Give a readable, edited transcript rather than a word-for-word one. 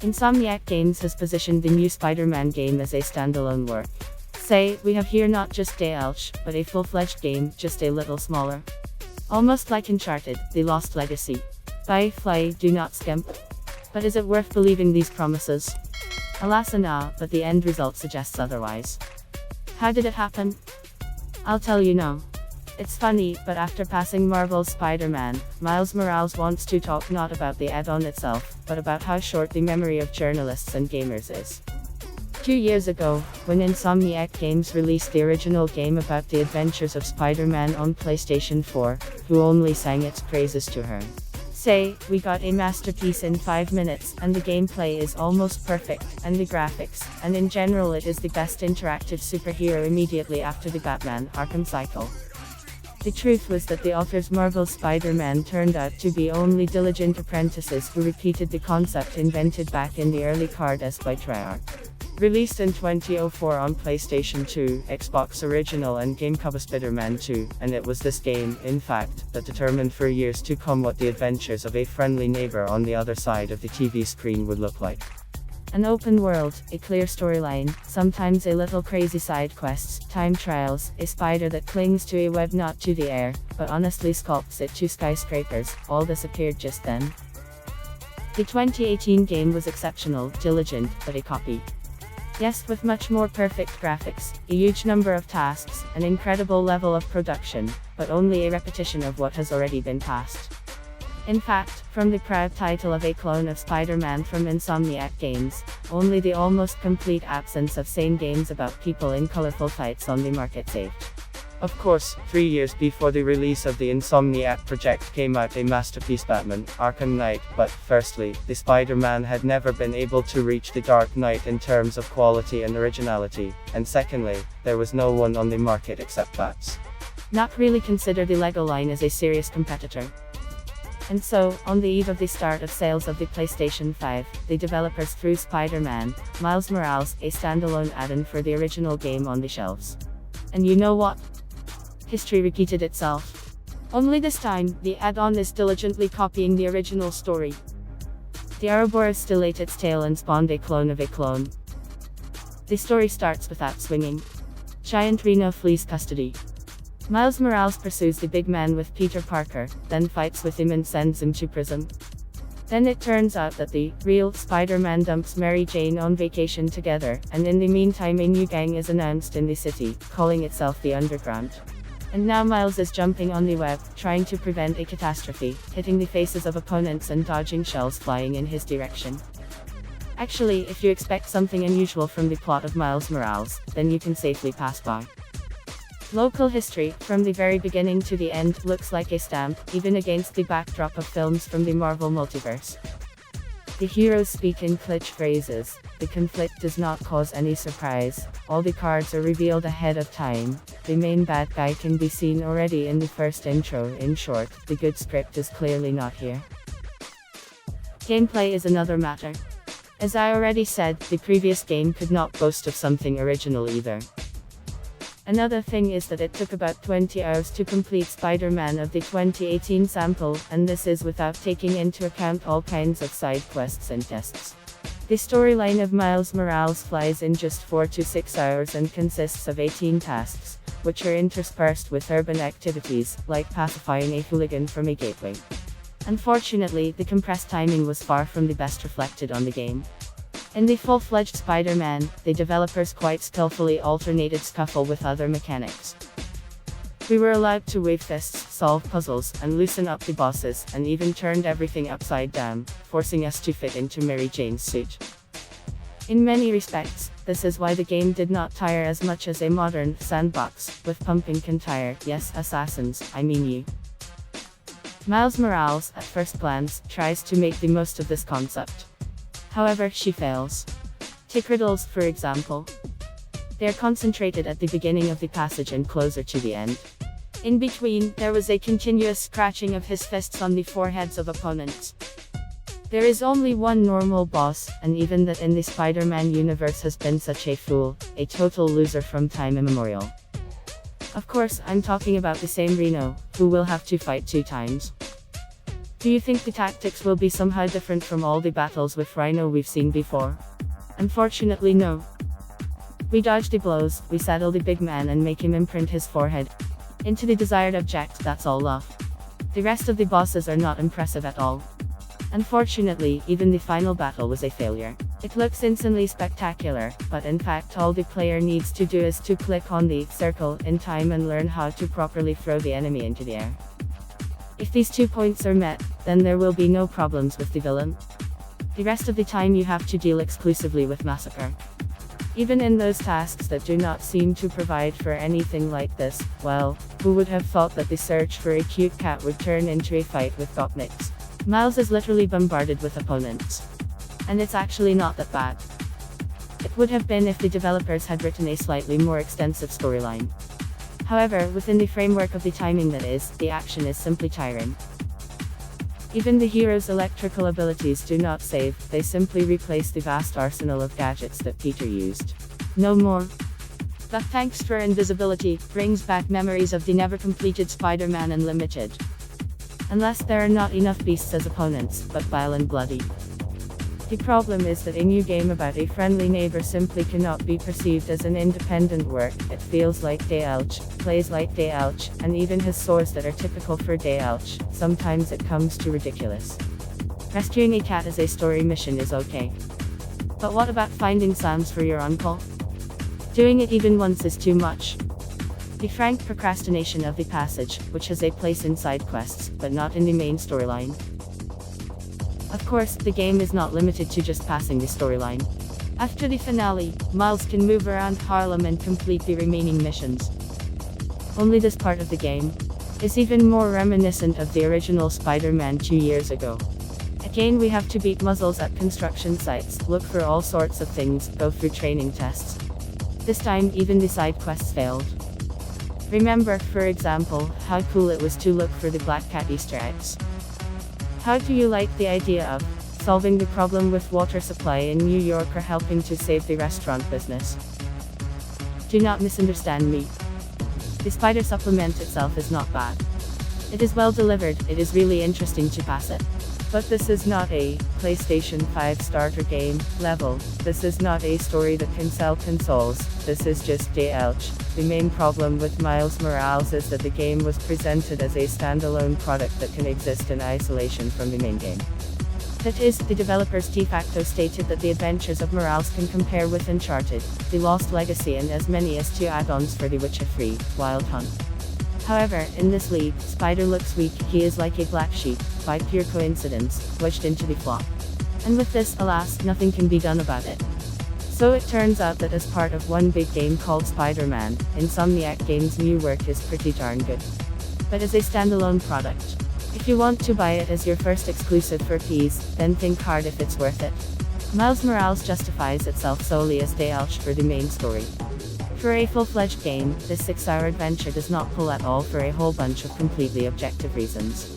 Insomniac Games has positioned the new Spider-Man game as a standalone work. Say, we have here not just a Elch, but a full-fledged game, just a little smaller. Almost like Uncharted, The Lost Legacy. Buy, fly, do not skimp. But is it worth believing these promises? Alas and ah, but the end result suggests otherwise. How did it happen? I'll tell you now. It's funny, but after passing Marvel's Spider-Man, Miles Morales wants to talk not about the add-on itself, but about how short the memory of journalists and gamers is. 2 years ago, when Insomniac Games released the original game about the adventures of Spider-Man on PlayStation 4, who only sang its praises to her. Say, we got a masterpiece in 5 minutes, and the gameplay is almost perfect, and the graphics, and in general it is the best interactive superhero immediately after the Batman Arkham cycle. The truth was that the authors Marvel's Spider-Man turned out to be only diligent apprentices who repeated the concept invented back in the early card-s by Treyarch. Released in 2004 on PlayStation 2, Xbox Original and GameCube Spider-Man 2, and it was this game, in fact, that determined for years to come what the adventures of a friendly neighbor on the other side of the TV screen would look like. An open world, a clear storyline, sometimes a little crazy side quests, time trials, a spider that clings to a web not to the air, but honestly sculpts it to skyscrapers, all this appeared just then. The 2018 game was exceptional, diligent, but a copy. Yes, with much more perfect graphics, a huge number of tasks, an incredible level of production, but only a repetition of what has already been passed. In fact, from the proud title of a clone of Spider-Man from Insomniac Games, only the almost complete absence of sane games about people in colorful fights on the market saved. Of course, 3 years before the release of the Insomniac project came out a masterpiece Batman, Arkham Knight, but, firstly, the Spider-Man had never been able to reach the Dark Knight in terms of quality and originality, and secondly, there was no one on the market except Bats. Not really consider the Lego line as a serious competitor. And so, on the eve of the start of sales of the PlayStation 5, the developers threw Spider-Man, Miles Morales, a standalone add-on for the original game on the shelves. And you know what? History repeated itself. Only this time, the add-on is diligently copying the original story. The Ouroboros still ate its tail and spawned a clone of a clone. The story starts without swinging. Giant Reno flees custody. Miles Morales pursues the big man with Peter Parker, then fights with him and sends him to prison. Then it turns out that the real Spider-Man dumps Mary Jane on vacation together, and in the meantime a new gang is announced in the city, calling itself the Underground. And now Miles is jumping on the web, trying to prevent a catastrophe, hitting the faces of opponents and dodging shells flying in his direction. Actually, if you expect something unusual from the plot of Miles Morales, then you can safely pass by. Local history, from the very beginning to the end, looks like a stamp, even against the backdrop of films from the Marvel multiverse. The heroes speak in clutch phrases, the conflict does not cause any surprise, all the cards are revealed ahead of time, the main bad guy can be seen already in the first intro. In short, the good script is clearly not here. Gameplay is another matter. As I already said, the previous game could not boast of something original either. Another thing is that it took about 20 hours to complete Spider-Man of the 2018 sample, and this is without taking into account all kinds of side quests and tests. The storyline of Miles Morales flies in just 4 to 6 hours and consists of 18 tasks, which are interspersed with urban activities, like pacifying a hooligan from a gateway. Unfortunately, the compressed timing was far from the best reflected on the game. In the full-fledged Spider-Man, the developers quite skillfully alternated scuffle with other mechanics. We were allowed to wave fists, solve puzzles, and loosen up the bosses, and even turned everything upside down, forcing us to fit into Mary Jane's suit. In many respects, this is why the game did not tire as much as a modern sandbox, with pumping can tire. Yes, assassins, I mean you. Miles Morales, at first glance, tries to make the most of this concept. However, she fails. Take riddles, for example. They are concentrated at the beginning of the passage and closer to the end. In between, there was a continuous scratching of his fists on the foreheads of opponents. There is only one normal boss, and even that in the Spider-Man universe has been such a fool, a total loser from time immemorial. Of course, I'm talking about the same Reno, who will have to fight 2 times. Do you think the tactics will be somehow different from all the battles with Rhino we've seen before? Unfortunately no. We dodge the blows, we saddle the big man and make him imprint his forehead into the desired object, that's all love. The rest of the bosses are not impressive at all. Unfortunately, even the final battle was a failure. It looks insanely spectacular, but in fact all the player needs to do is to click on the circle in time and learn how to properly throw the enemy into the air. If these 2 points are met, then there will be no problems with the villain. The rest of the time you have to deal exclusively with massacre. Even in those tasks that do not seem to provide for anything like this, well, who would have thought that the search for a cute cat would turn into a fight with gopniks? Miles is literally bombarded with opponents. And it's actually not that bad. It would have been if the developers had written a slightly more extensive storyline. However, within the framework of the timing that is, the action is simply tiring. Even the hero's electrical abilities do not save, they simply replace the vast arsenal of gadgets that Peter used. No more. But thanks for invisibility, brings back memories of the never completed Spider-Man Unlimited. Unless there are not enough beasts as opponents, but vile and bloody. The problem is that a new game about a friendly neighbor simply cannot be perceived as an independent work. It feels like DLCs, plays like DLCs, and even has swords that are typical for DLCs. Sometimes it comes to ridiculous. Rescuing a cat as a story mission is okay. But what about finding sounds for your uncle? Doing it even once is too much. The frank procrastination of the passage, which has a place in side quests, but not in the main storyline. Of course, the game is not limited to just passing the storyline. After the finale, Miles can move around Harlem and complete the remaining missions. Only this part of the game is even more reminiscent of the original Spider-Man 2 years ago. Again we have to beat muzzles at construction sites, look for all sorts of things, go through training tests. This time even the side quests failed. Remember, for example, how cool it was to look for the Black Cat Easter eggs. How do you like the idea of solving the problem with water supply in New York or helping to save the restaurant business? Do not misunderstand me. The Spider supplement itself is not bad. It is well delivered, it is really interesting to pass it. But this is not a PlayStation 5 starter game level. This is not a story that can sell consoles. This is just DLCs. The main problem with Miles Morales is that the game was presented as a standalone product that can exist in isolation from the main game. That is, the developers de facto stated that the adventures of Morales can compare with Uncharted, The Lost Legacy and as many as 2 add-ons for The Witcher 3, Wild Hunt. However, in this league, Spider looks weak, he is like a black sheep, by pure coincidence, wedged into the flop. And with this, alas, nothing can be done about it. So it turns out that as part of one big game called Spider-Man, Insomniac Games' new work is pretty darn good. But as a standalone product, if you want to buy it as your first exclusive for PS, then think hard if it's worth it. Miles Morales justifies itself solely as DLC for the main story. For a full-fledged game, this 6-hour adventure does not pull at all for a whole bunch of completely objective reasons.